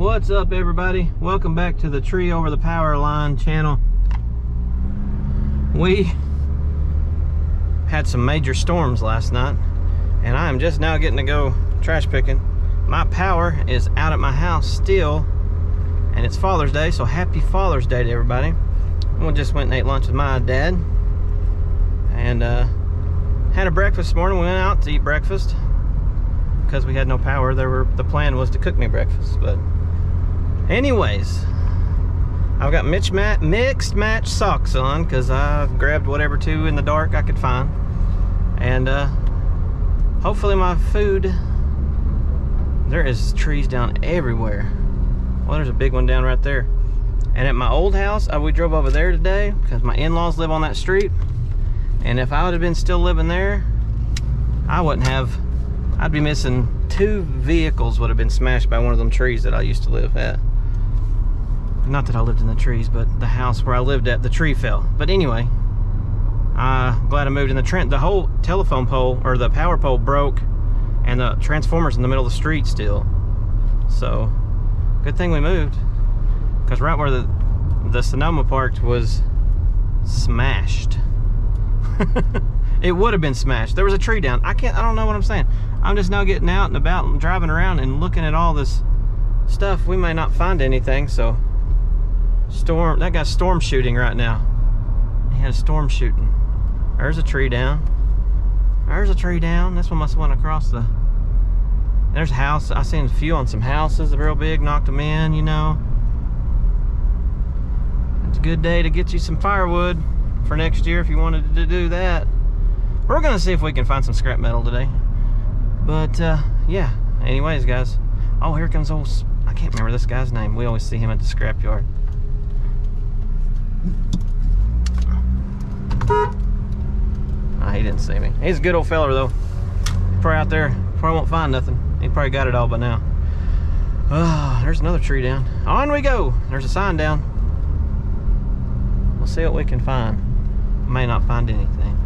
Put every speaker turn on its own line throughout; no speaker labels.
What's up, everybody? Welcome back to the Tree Over the Power Line channel. We had some major storms last night, and I am just now getting to go trash picking. My power is out at my house still, and it's Father's Day, so happy Father's Day to everybody. We just went and ate lunch with my dad, and had a breakfast this morning. We went out to eat breakfast because we had no power. The plan was to cook me breakfast, but anyways, I've got mixed match socks on because I grabbed whatever two in the dark I could find, and hopefully my food. There is trees down everywhere. Well, there's a big one down right there. And at my old house, we drove over there today because my in-laws live on that street, and if I would have been still living there, I'd be missing 2 vehicles would have been smashed by one of them trees that I used to live at. Not that I lived in the trees, but the house where I lived at, the tree fell. But anyway, I'm glad I moved in the whole telephone pole, or the power pole, broke, and the transformer's in the middle of the street still. So, good thing we moved, because right where the Sonoma parked was smashed. It would have been smashed. There was a tree down. I don't know what I'm saying. I'm just now getting out and about and driving around and looking at all this stuff. We may not find anything, so that guy's storm shooting right now. He had a storm shooting. There's a tree down. There's a tree down. This one must have went across the... There's a house. I seen a few on some houses, real big, knocked them in, you know. It's a good day to get you some firewood for next year if you wanted to do that. We're gonna see if we can find some scrap metal today. But yeah, anyways, guys. Oh, here comes I can't remember this guy's name. We always see him at the scrapyard. He didn't see me. He's a good old feller though. Probably out there, probably won't find nothing. He probably got it all by now. Oh, there's another tree down. On we go. There's a sign down. We'll see what we can find. May not find anything.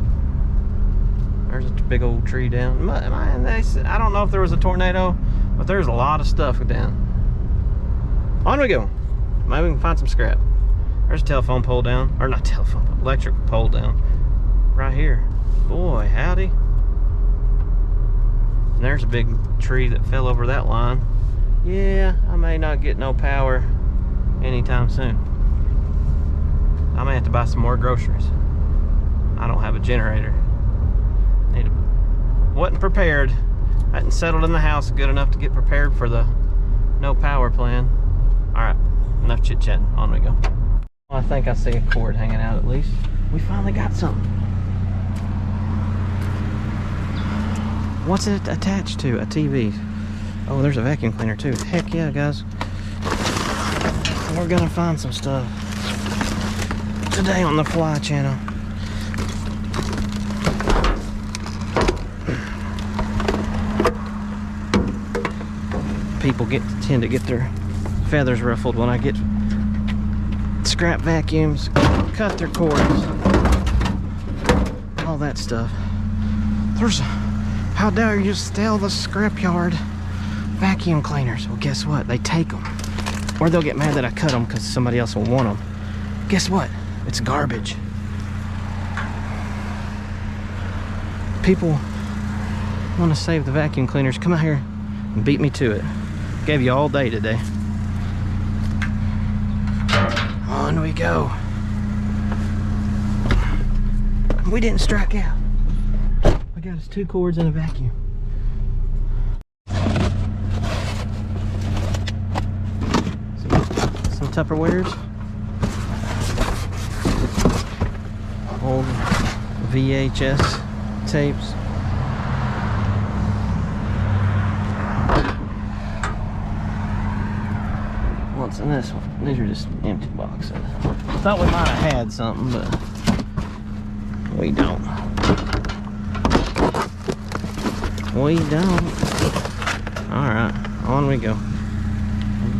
There's a big old tree down. I don't know if there was a tornado, but there's a lot of stuff down. On we go. Maybe we can find some scrap. There's a telephone pole down. Or not telephone, electric pole down. Right here. Boy, howdy. And there's a big tree that fell over that line. Yeah, I may not get no power anytime soon. I may have to buy some more groceries. I don't have a generator. Wasn't prepared. I hadn't settled in the house good enough to get prepared for the no power plan. Alright, enough chit-chatting. On we go. I think I see a cord hanging out at least. We finally got something. What's it attached to? A TV. Oh, there's a vacuum cleaner too. Heck yeah, guys. We're gonna find some stuff today on the Fly channel. People tend to get their feathers ruffled when I get scrap vacuums, cut their cords, all that stuff. How dare you steal the scrapyard vacuum cleaners? Well, guess what? They take them, or they'll get mad that I cut them because somebody else will want them. Guess what? It's garbage. People want to save the vacuum cleaners. Come out here and beat me to it. Gave you all day today. On we go. We didn't strike out. I got us 2 cords and a vacuum. Some Tupperwares. Old VHS tapes. What's in this one? These are just empty boxes. Thought we might have had something, but we don't. We don't. Alright, on we go. A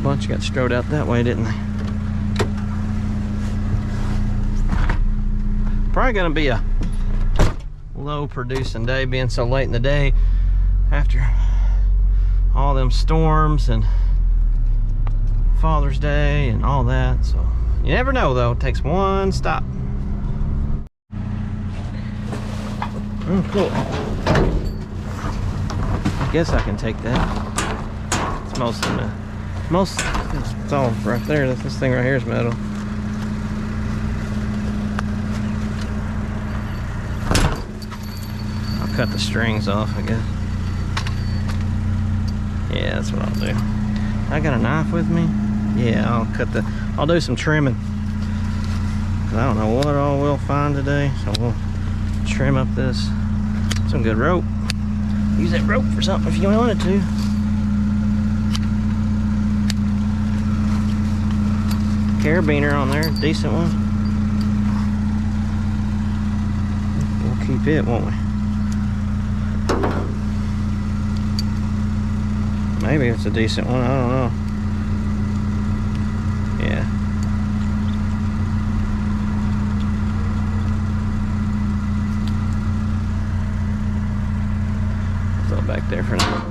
bunch got strode out that way, didn't they? Probably gonna be a low producing day, being so late in the day after all them storms and Father's Day and all that. So you never know though, it takes one stop. Oh, cool. I guess I can take that. It's it's all right there. This thing right here is metal. I'll cut the strings off, I guess. Yeah, that's what I'll do. I got a knife with me. Yeah, I'll do some trimming. 'Cause I don't know what all we'll find today, so we'll trim up some good rope. Use that rope for something if you wanted to. Carabiner on there, decent one. We'll keep it, won't we? Maybe it's a decent one, I don't know. Yeah. Throw it back there for now.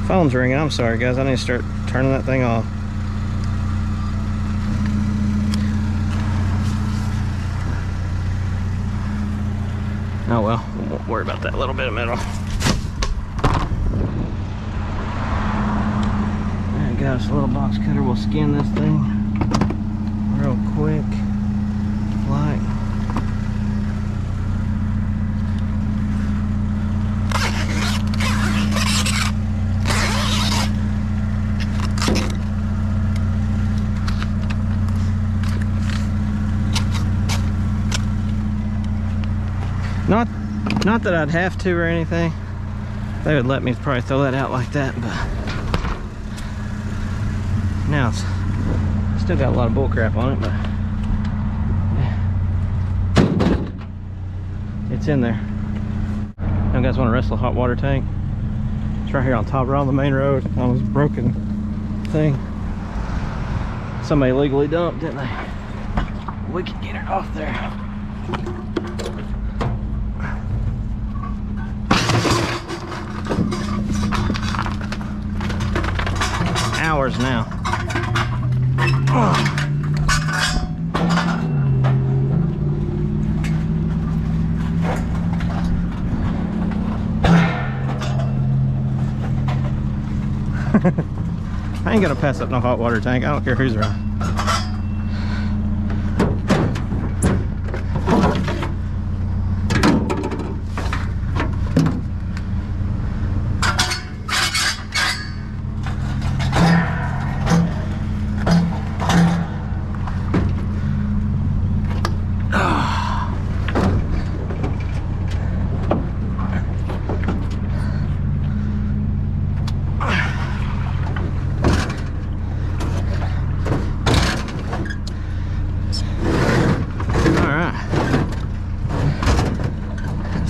Phone's ringing. I'm sorry, guys. I need to start turning that thing off. Oh well, we won't worry about that little bit of metal. Alright, got us a little box cutter. We'll skin this thing real quick. Like. Not that I'd have to or anything. They would let me probably throw that out like that, but now it's still got a lot of bull crap on it, but yeah, it's in there. Now you guys want to wrestle a hot water tank? It's right here on top, right on the main road on this broken thing. Somebody illegally dumped, didn't they? We can get it off there. Hours now. Oh. I ain't gonna pass up no hot water tank. I don't care who's around.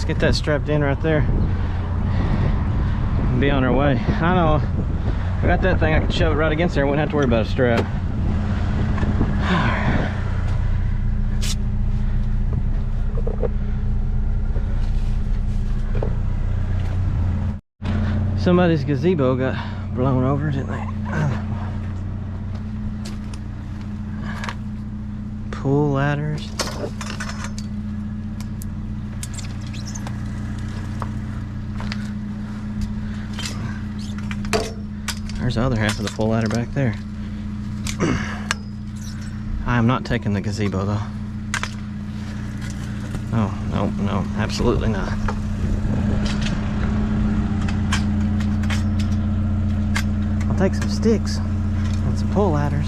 Get that strapped in right there and be on our way. I know I got that thing, I could shove it right against there, I wouldn't have to worry about a strap. Somebody's gazebo got blown over, didn't they? Pool ladders. There's the other half of the full ladder back there. I am not taking the gazebo though. Oh, no, no, absolutely not. I'll take some sticks and some pull ladders.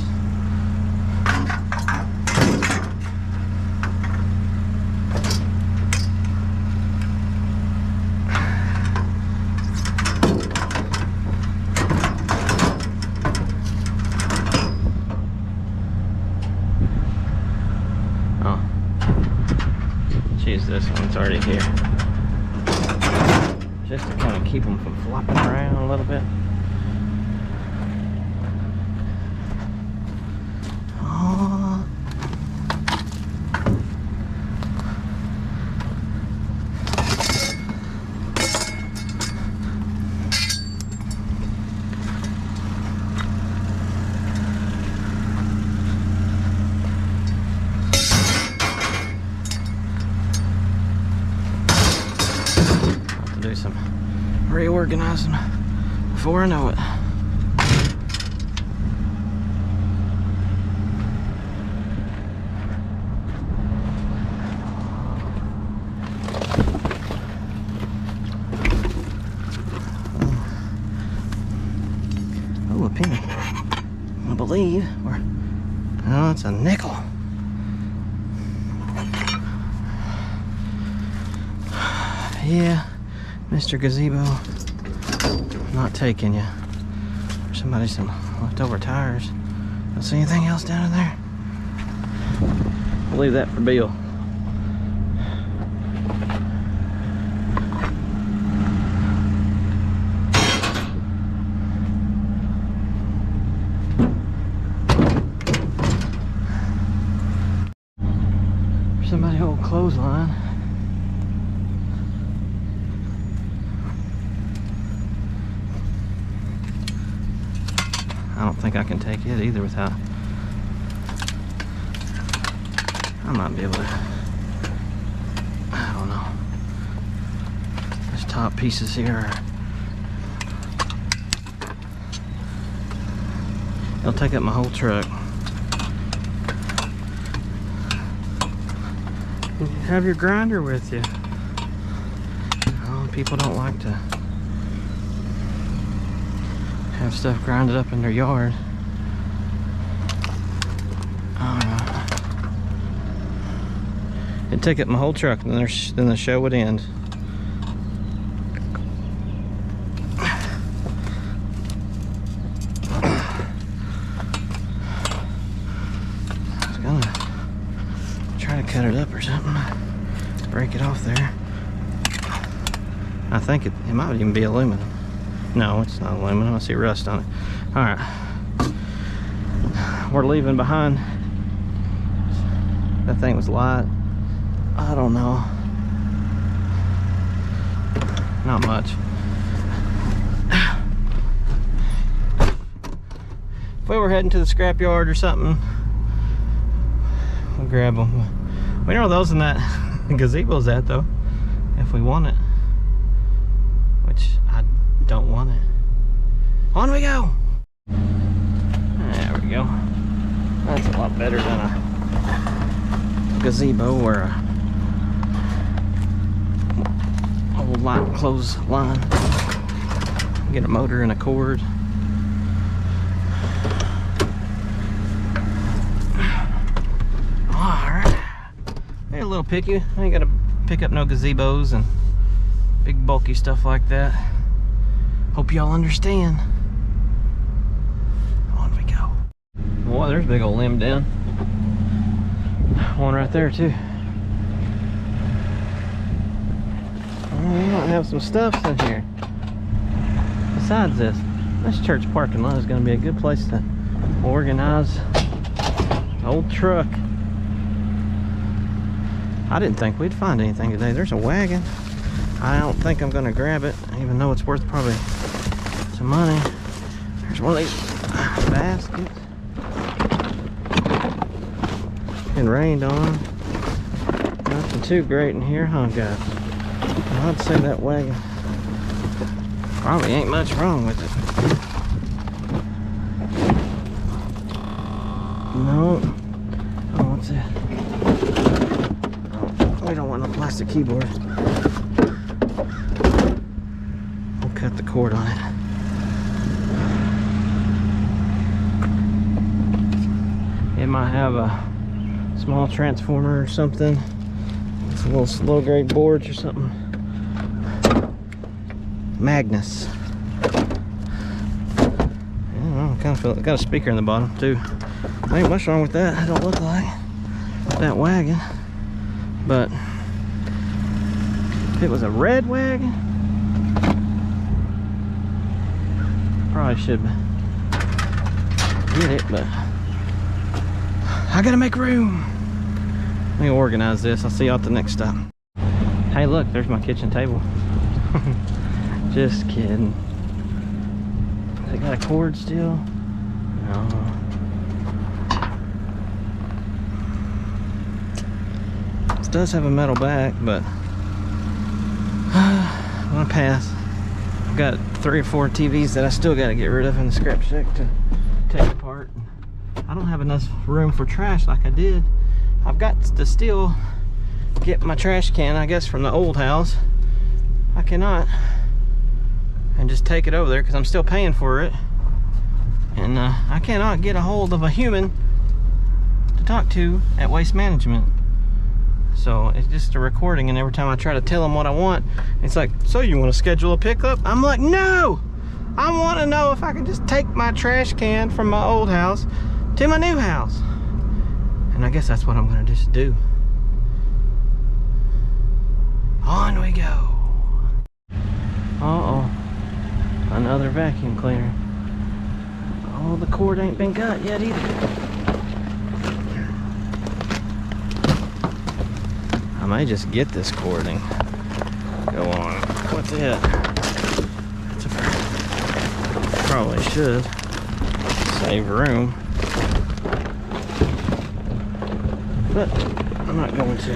This one's already here, just to kind of keep them from flopping around a little bit. Oh. reorganizing before I know it. Oh, a penny. I believe. Oh, it's a nickel. Yeah, Mr. Gazebo, not taking you. There's somebody some leftover tires. Don't see anything else down in there. I'll leave that for Bill. There's somebody old clothesline. I don't think I can take it either without. I might be able to. I don't know. These top pieces here are. They'll take up my whole truck. You have your grinder with you. Oh, people don't like to have stuff grinded up in their yard. It'd take up my whole truck, and then the show would end. I was gonna try to cut it up or something, break it off there. I think it might even be aluminum. No, it's not aluminum. I see rust on it. All right, we're leaving behind. That thing was light. I don't know. Not much. If we were heading to the scrapyard or something, we'll grab them. We know where those in that gazebo's at though, if we want it. Which I don't want it. On we go! There we go. That's a lot better than a gazebo or a old light clothesline. Get a motor and a cord. Alright. They're a little picky. I ain't gotta pick up no gazebos and big bulky stuff like that. Hope y'all understand. On we go. Boy, there's a big old limb down. One right there too. We might have some stuff in here. Besides this church parking lot is going to be a good place to organize an old truck. I didn't think we'd find anything today. There's a wagon. I don't think I'm going to grab it, even though it's worth probably some money. There's one of these baskets. It rained on. Nothing too great in here, huh, guys? I'd say that wagon probably ain't much wrong with it. No. Oh, what's that? Oh, we don't want no plastic keyboard. We'll cut the cord on it. It might have a small transformer or something. It's a little slow grade boards or something. Magnus. I don't know, kind of feel it got a speaker in the bottom too. There ain't much wrong with that. It don't look like that wagon. But if it was a red wagon, probably should get it, but I gotta make room. Let me organize this. I'll see y'all at the next stop. Hey, look, there's my kitchen table. Just kidding. They got a cord still? No. This does have a metal back, but I'm gonna pass. I've got 3 or 4 TVs that I still got to get rid of in the scrap shack to take apart. I don't have enough room for trash like I did. I've got to still get my trash can, I guess, from the old house. I cannot and just take it over there because I'm still paying for it, and I cannot get a hold of a human to talk to at Waste Management. So it's just a recording, and every time I try to tell them what I want, it's like, so you want to schedule a pickup? I'm like, no, I want to know if I can just take my trash can from my old house to my new house. And I guess that's what I'm gonna just do. On we go. Uh-oh, another vacuum cleaner. Oh, the cord ain't been cut yet either. I may just get this cord and go on. What's it? That's a, probably should save room, but I'm not going to.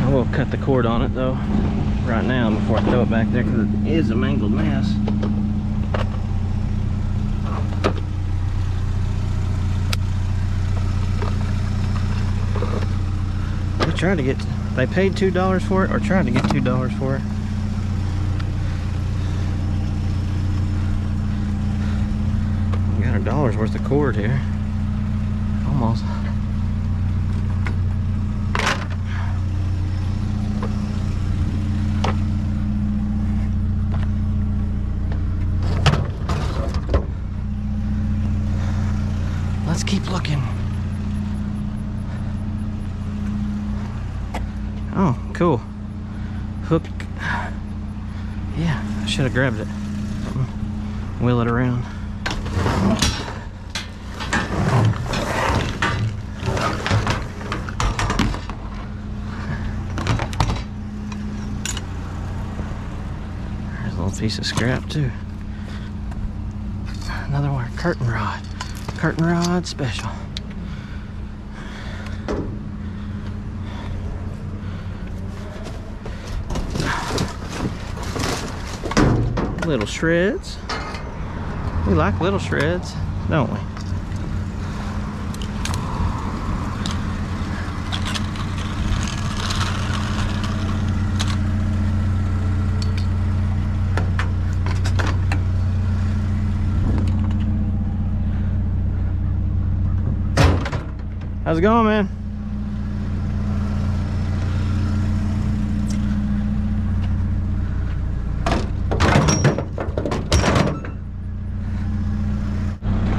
I will cut the cord on it though right now before I throw it back there, because it is a mangled mess. They tried to get, they paid $2 for it, or tried to get $2 for it. We got $1 worth of cord here. Almost. Let's keep looking. Oh, cool. Hook. Yeah, I should have grabbed it. Wheel it around. There's a little piece of scrap too. Another one, curtain rod. Curtain rod special. Little shreds. We like little shreds, don't we? How's it going, man?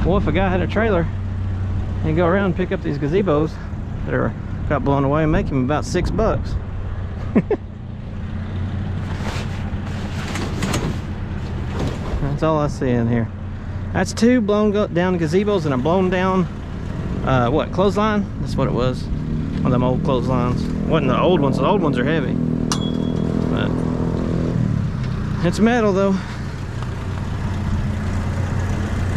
Well, if a guy had a trailer, he'd go around and pick up these gazebos that got blown away and make him about $6. That's all I see in here. That's 2 blown down gazebos and a blown down, what, clothesline? That's what it was. One of them old clotheslines. Wasn't the old ones. The old ones are heavy. But it's metal though.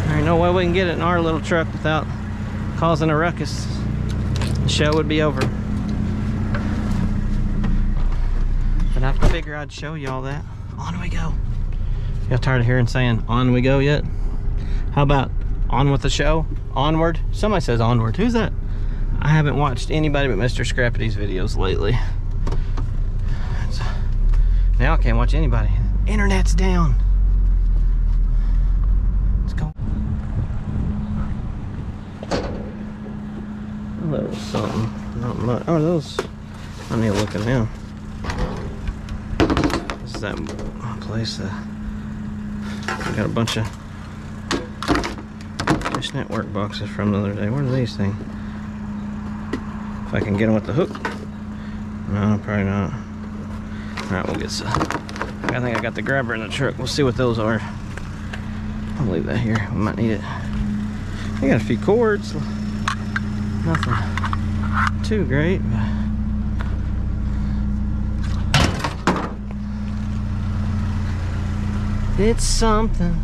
There ain't no way we can get it in our little truck without causing a ruckus. The show would be over. But I figure I'd show you all that. On we go. Y'all tired of hearing saying on we go yet? How about on with the show? Onward? Somebody says onward. Who's that? I haven't watched anybody but Mr. Scrapity's videos lately. Now I can't watch anybody. Internet's down. Let's go. Oh, that was something. Not much. Oh, those. I need to look at them. This is that place that I got a bunch of Dish Network boxes from the other day. What are these things? If I can get them with the hook. No, probably not. Alright, we'll get some. I think I got the grabber in the truck. We'll see what those are. I'll leave that here. We might need it. I got a few cords. Nothing too great. It's something.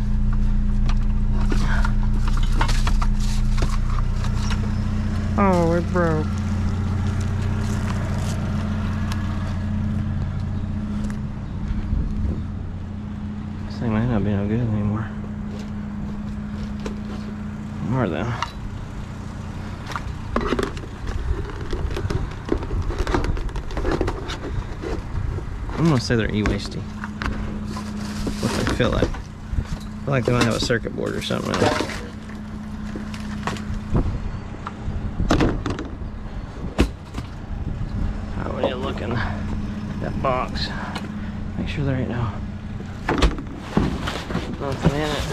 Oh, it broke. thing might not be no good anymore. More though. I'm gonna say they're e-wasty. What they feel like. I feel like they might have a circuit board or something. Alright, we need to look in that box. Make sure there ain't nothing in it.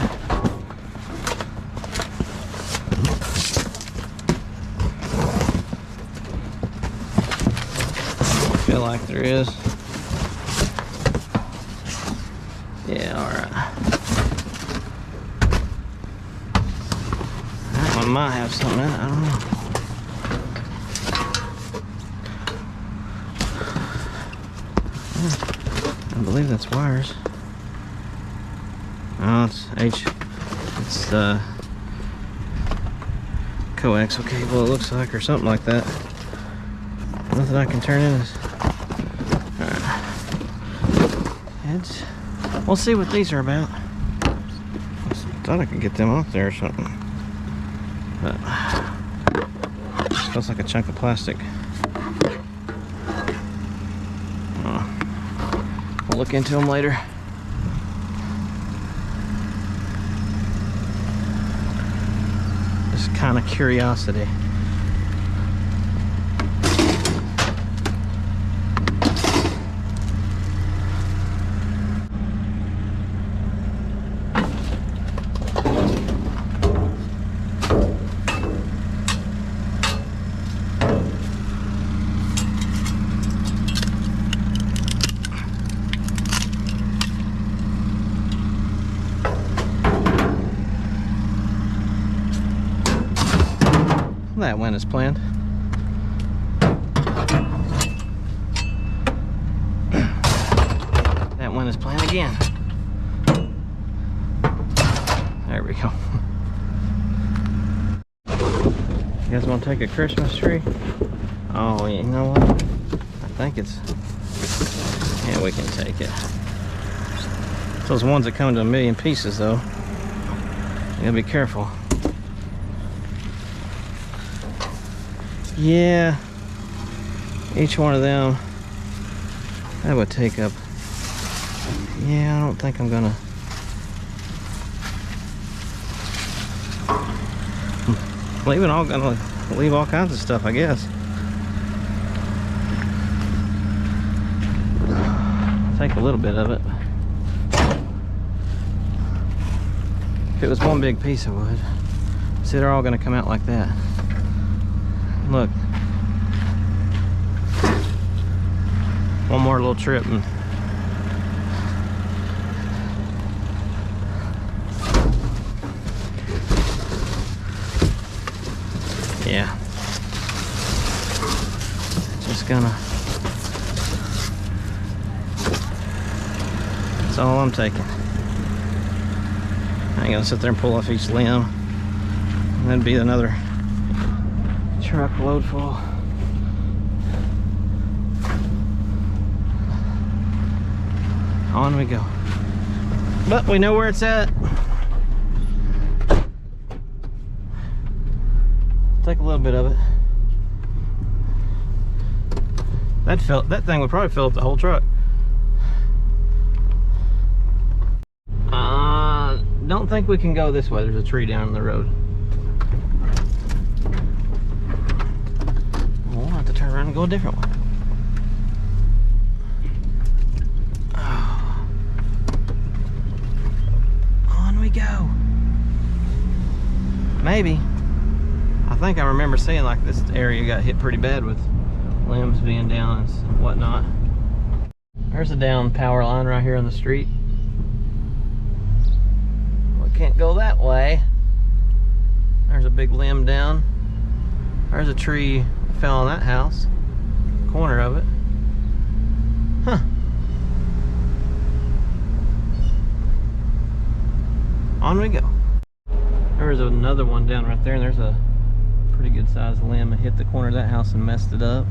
I feel like there is. Yeah, alright. That one might have something in it, I don't know. I believe that's wires. Oh, it's coaxial cable, it looks like, or something like that. Nothing I can turn in is. Alright. We'll see what these are about. Thought I could get them off there or something. But feels like a chunk of plastic. We'll look into them later. Just kind of curiosity. That went as planned. That went as planned again. There we go. You guys want to take a Christmas tree? Oh, you know what? I think it's... Yeah, we can take it. It's those ones that come to a million pieces, though. You gotta be careful. Yeah, each one of them, that would take up, yeah, I don't think I'm gonna, gonna leave all kinds of stuff, I guess. Take a little bit of it. If it was one big piece, I would. See, they're all gonna come out like that. Look, one more little trip and yeah, just gonna, that's all I'm taking. I ain't gonna sit there and pull off each limb, and that'd be another truckload full. On we go. But we know where it's at. Take a little bit of it. That thing would probably fill up the whole truck. Don't think we can go this way. There's a tree down the road. We'll have to turn around and go a different way. Oh. On we go. Maybe. I think I remember seeing like this area got hit pretty bad with limbs being down and whatnot. There's a down power line right here on the street. We can't go that way. There's a big limb down. There's a tree that fell on that house. Corner of it. Huh. On we go. There's another one down right there, and there's a pretty good sized limb that hit the corner of that house and messed it up.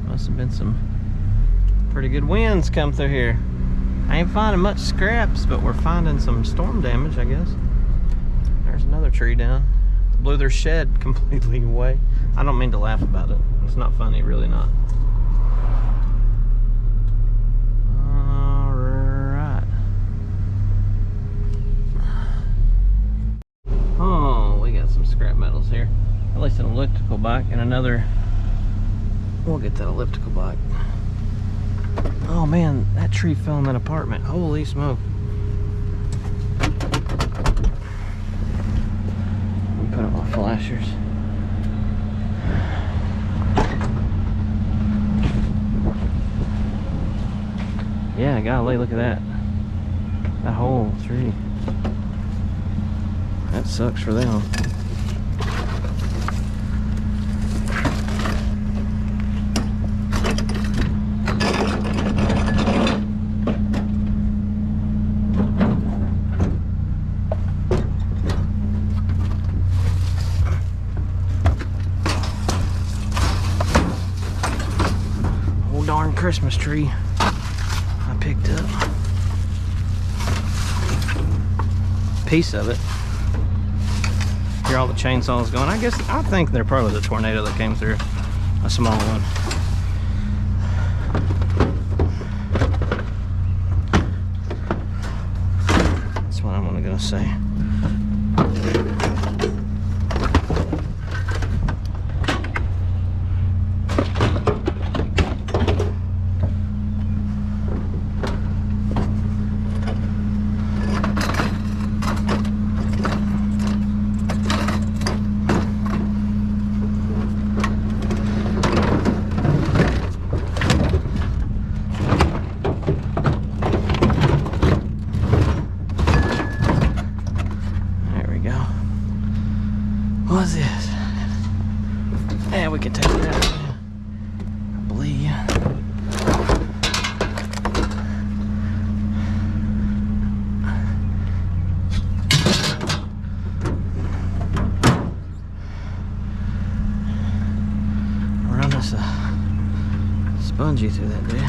Must have been some Pretty good winds come through here. I ain't finding much scraps, but we're finding some storm damage, I guess. There's another tree down. Blew their shed completely away. I don't mean to laugh about it. It's not funny, really not. Alright. Oh, we got some scrap metals here. At least an elliptical bike and another. We'll get that elliptical bike. Oh man, that tree fell in that apartment. Holy smoke. Put up my flashers. Yeah, golly, look at that. That whole tree. That sucks for them. Darn Christmas tree I picked up. Piece of it. Hear all the chainsaws going. I think they're part of the tornado that came through. A small one. That's what I'm gonna say. What's this? Yeah, we can take it out. I believe. Run us a spongy through that dude.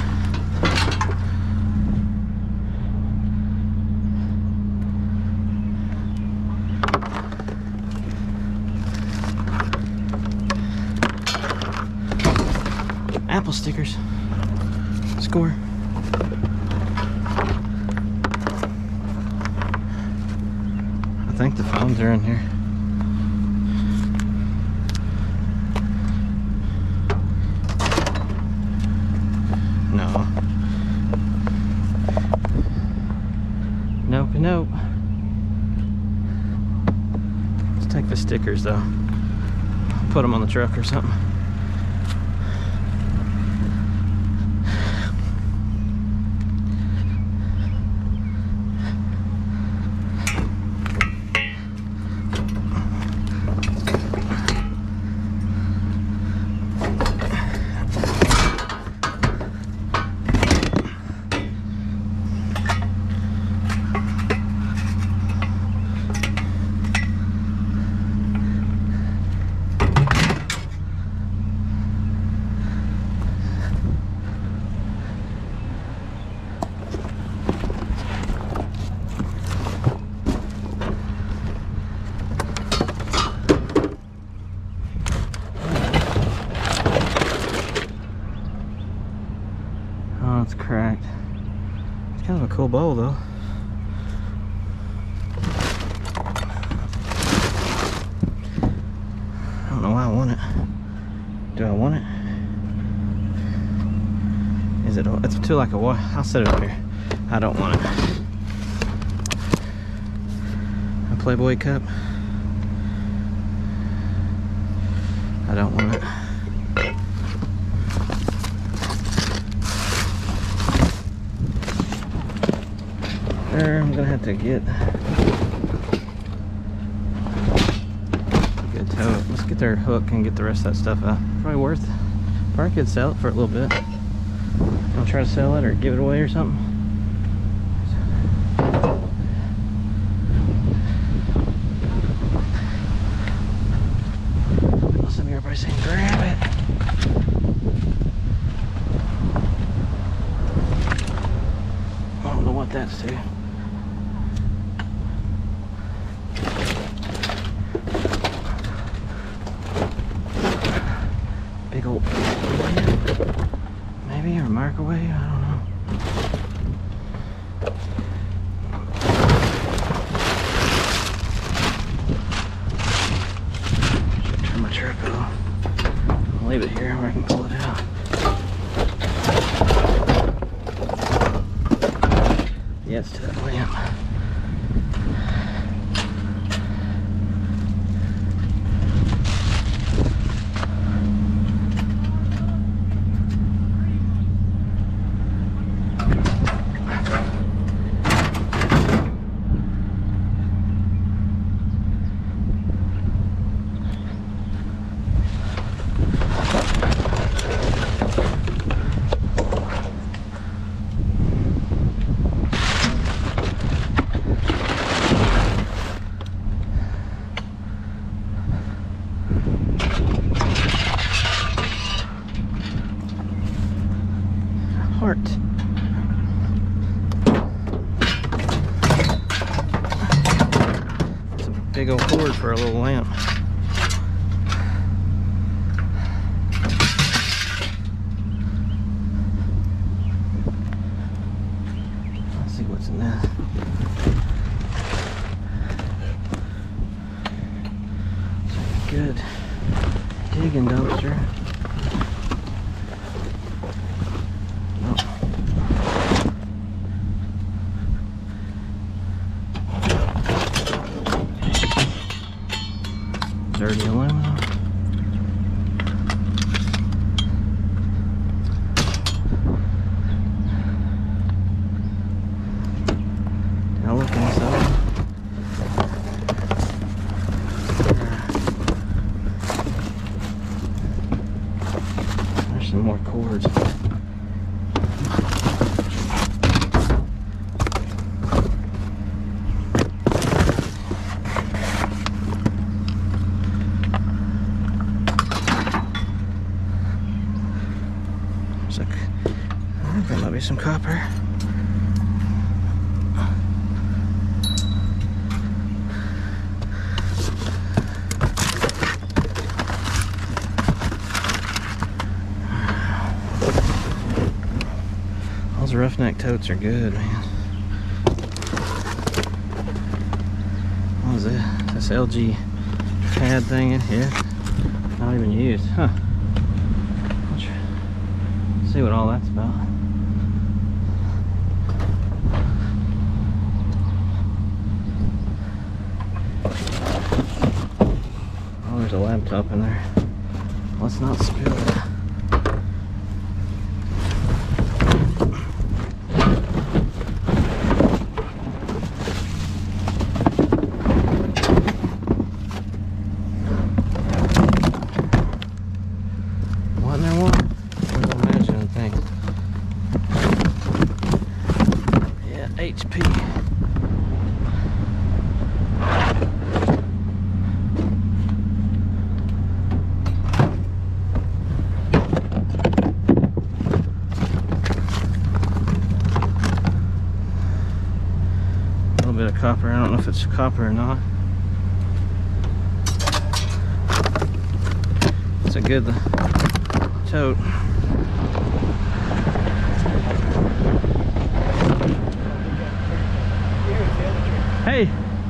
Apple stickers. Score. I think the phones are in here. No. Nope, nope. Let's take the stickers though. Put them on the truck or something. Oh, it's cracked. It's kind of a cool bowl though. I don't know why I want it. Do I want it? Is it? It's too like a what? I'll set it up here. I don't want it. A Playboy cup. I don't want it. I'm gonna have to get a good tow. Let's get their hook and get the rest of that stuff out. Probably worth. Probably could sell it for a little bit. I'll try to sell it or give it away or something. Some of everybody saying grab it. what that's to. Big old maybe, or microwave, I don't know. Should turn my truck off. I'll leave it here where I can pull it out. Yeah, it's to that lamp. Heart. It's a big old cord for a little lamp. Let's see what's in this. It's a good digging dumpster. Dirty aluminum. Now look inside. There's some more cords. I think there might be some copper. Those roughneck totes are good, man. What was it? This LG pad thing in here? Not even used, huh? See what all that's about. Oh, there's a laptop in there. Let's not spill it. What in there? What? Yeah, HP. A little bit of copper. I don't know if it's copper or not. It's a good tote. Hey.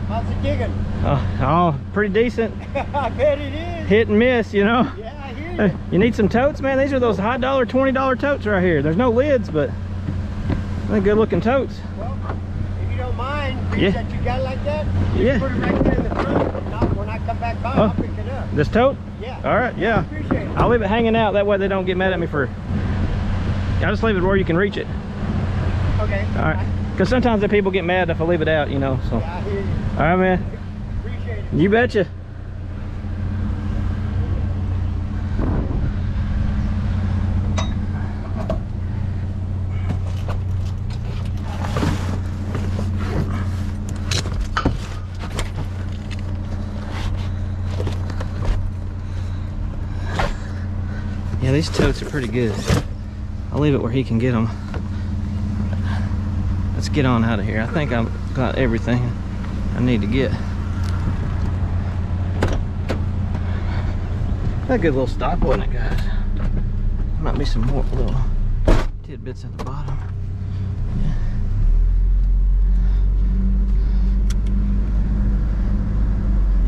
How's it digging?
Oh, pretty decent.
I bet it is.
Hit and miss, you know.
Yeah, I hear you.
You need some totes, man. These are those high dollar, $20 totes right here. There's no lids, but they're good looking totes.
Well, if you don't mind,
Yeah.
that you got like that,
Yeah.
put it right there in the front. When I come back by, I'll pick it up.
This tote?
Yeah.
All right, yeah.
Appreciate it.
I'll leave it hanging out. That way they don't get mad at me for... I'll just leave it where you can reach it.
Okay.
All right. Because sometimes the people get mad if I leave it out, you know, so.
Yeah, I hear you.
All right, man.
Appreciate it.
You betcha. Yeah, these totes are pretty good. I'll leave it where he can get them. Let's get on out of here. I think I've got everything I need to get. A good little stop, wasn't it, guys? Might be some more little tidbits at the bottom.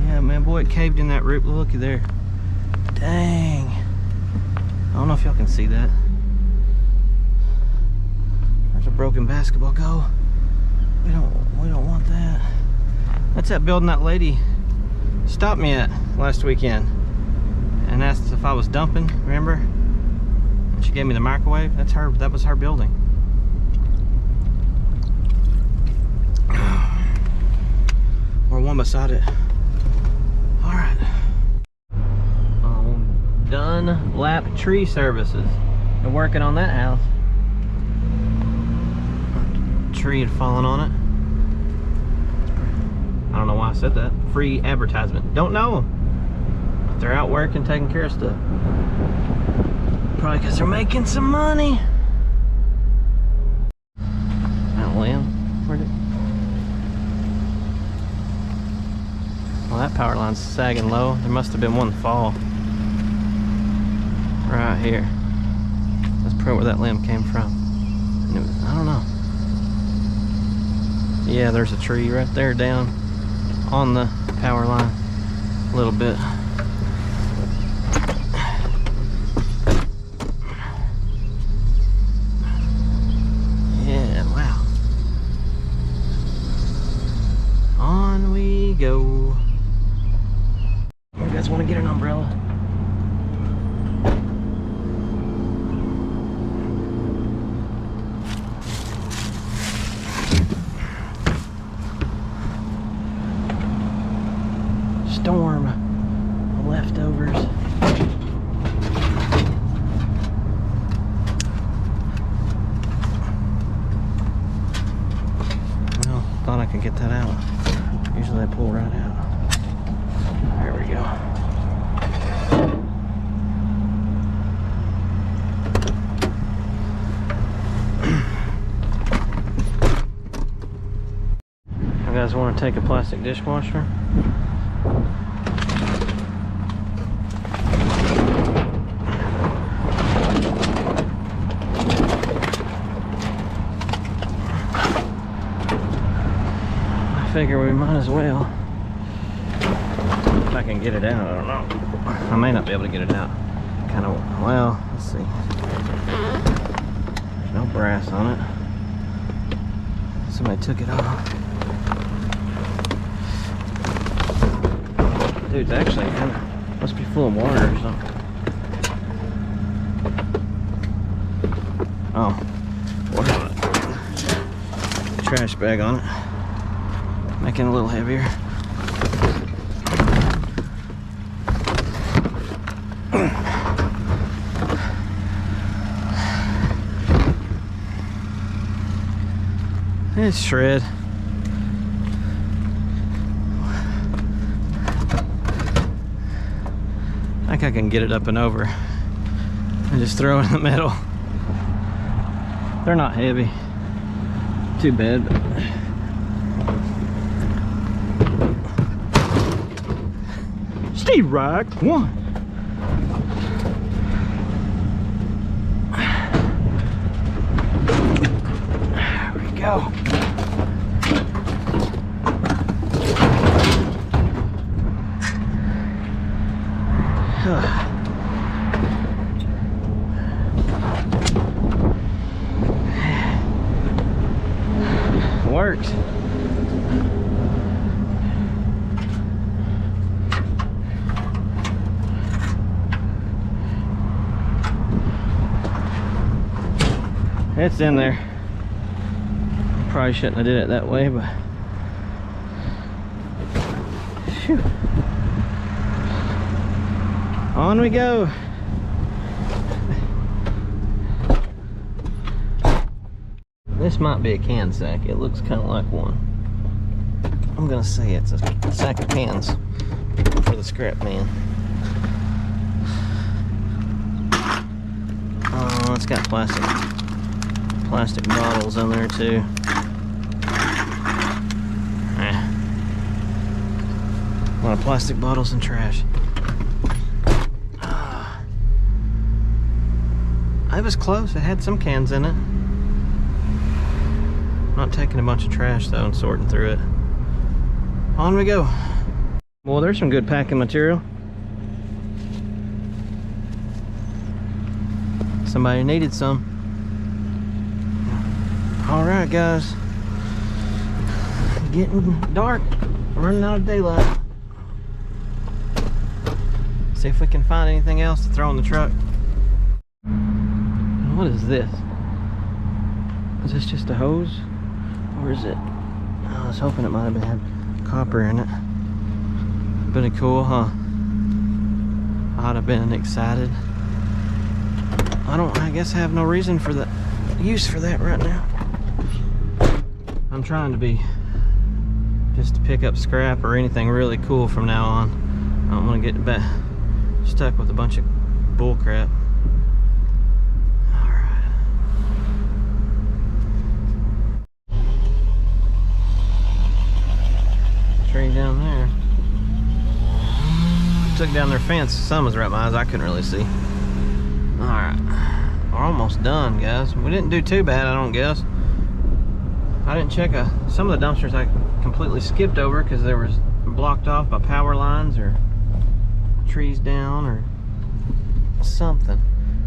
Yeah, man, boy, it caved in that root. Looky there. Dang. I don't know if y'all can see that. There's a broken basketball goal. We don't want that. That's that building that lady stopped me at last weekend and asked if I was dumping, remember? And she gave me the microwave. That's her, that was her building. We're one beside it. All right. Done lap tree services. They're working on that house. A tree had fallen on it. I don't know why I said that. Free advertisement. Don't know them. But they're out working, taking care of stuff. Probably because they're making some money. That limb. Where'd it? Well, that power line's sagging low. There must have been one fall. Right here. That's probably where that limb came from. I don't know. Yeah, there's a tree right there down on the power line a little bit. Yeah, wow. On we go. You guys want to get an umbrella? Storm leftovers. Well, thought I could get that out. Usually they pull right out. There we go. You guys want to take a plastic dishwasher? I figure we might as well. If I can get it out, I don't know. I may not be able to get it out. Kind of, well, let's see. There's no brass on it. Somebody took it off. Dude, it's actually kind of, must be full of water or something. Oh, water on it. Trash bag on it. Making it a little heavier. It's shred. I think I can get it up and over and just throw it in the middle. They're not heavy. Too bad, but Steve Rock, one. There we go. Worked. It's in there. Probably shouldn't have did it that way, but phew. On we go. This might be a can sack. It looks kind of like one. I'm gonna say it's a sack of cans for the scrap man. Oh, it's got plastic bottles in there too. A lot of plastic bottles and trash. It was close. It had some cans in it. Not taking a bunch of trash though and sorting through it. On we go. Well, there's some good packing material. Somebody needed some. All right, guys. Getting dark. Running out of daylight. See if we can find anything else to throw in the truck. What is this? Is this just a hose? Or is it? I was hoping it might have had copper in it. Pretty cool, huh? I'd have been excited. I guess I have no reason for the use for that right now. I'm trying to be just to pick up scrap or anything really cool from now on. I don't want to get back stuck with a bunch of bull crap. Alright. Tree down there. Took down their fence. The sun was right in my eyes. I couldn't really see. Alright. We're almost done, guys. We didn't do too bad, I don't guess. I didn't check some of the dumpsters I completely skipped over because they were blocked off by power lines or trees down or something.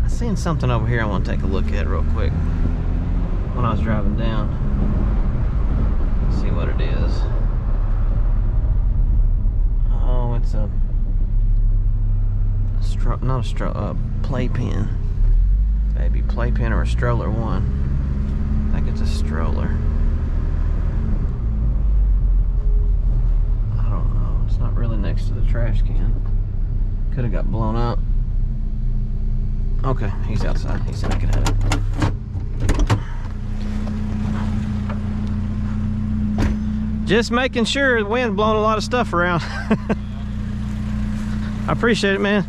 I seen something over here I want to take a look at real quick when I was driving down. Let's see what it is. Oh, it's a playpen. Maybe playpen or a stroller one. I think it's a stroller. I don't know. It's not really next to the trash can. Could have got blown up. Okay, he's outside. He's looking at it. Just making sure the wind blowing a lot of stuff around. I appreciate it, man.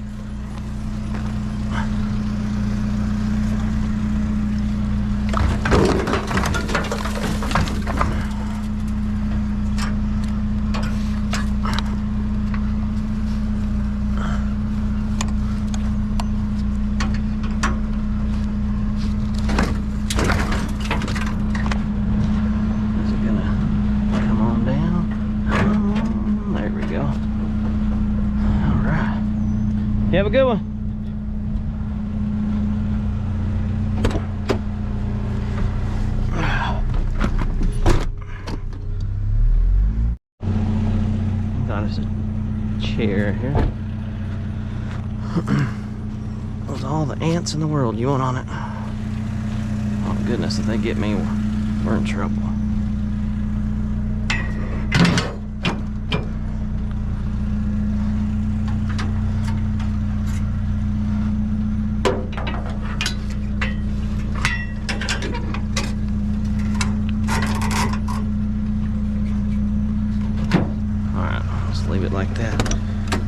You have a good one. Got us a chair here. With all the ants in the world, you want on it? Oh goodness, if they get me, we're in trouble. Leave it like that.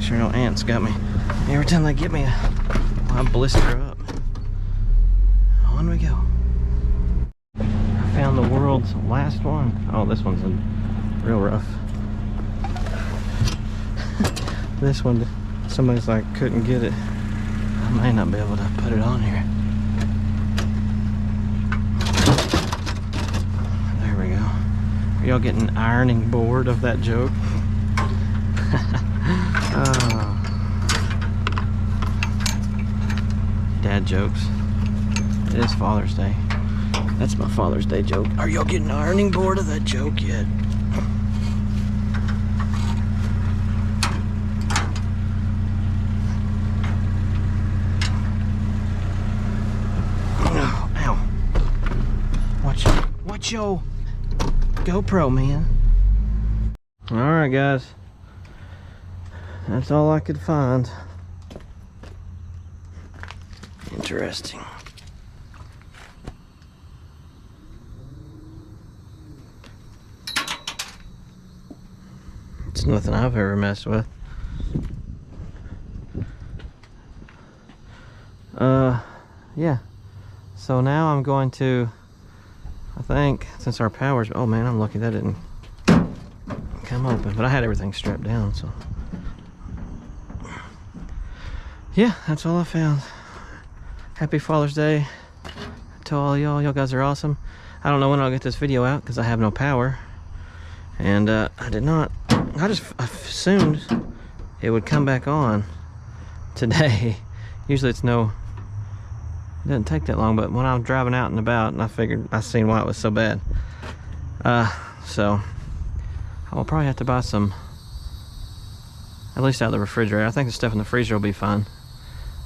Sure no ants got me. Every time they get me, I blister up. On we go. I found the world's last one. Oh, this one's real rough. This one, somebody's like couldn't get it. I may not be able to put it on here. There we go. Are y'all getting ironing bored of that joke? Dad jokes. It is Father's Day. That's my Father's Day joke. Are y'all getting ironing bored of that joke yet? Oh, ow. Watch your GoPro, man. Alright, guys. That's all I could find. Interesting. It's nothing I've ever messed with. Yeah. So now I'm going to, I think, since our power's, oh man, I'm lucky that didn't come open, but I had everything strapped down, so yeah, that's all I found. Happy Father's Day to all y'all. Y'all guys are awesome. I don't know when I'll get this video out because I have no power. And I assumed it would come back on today. Usually it doesn't take that long, but when I'm driving out and about, and I seen why it was so bad. So I'll probably have to buy some, at least out of the refrigerator. I think the stuff in the freezer will be fine,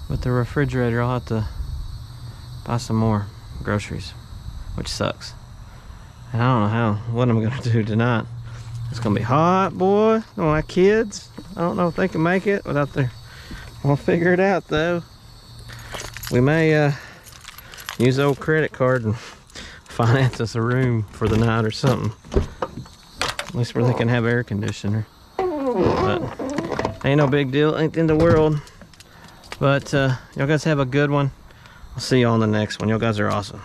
but the refrigerator, I'll have to buy some more groceries, which sucks. And I don't know what I'm gonna do tonight. It's gonna be hot, boy. My kids, I don't know if they can make it without their, we'll figure it out though. We may use the old credit card and finance us a room for the night or something. At least where they can have air conditioner. But ain't no big deal, ain't the end of the world. But y'all guys have a good one. I'll see you on the next one. Y'all guys are awesome.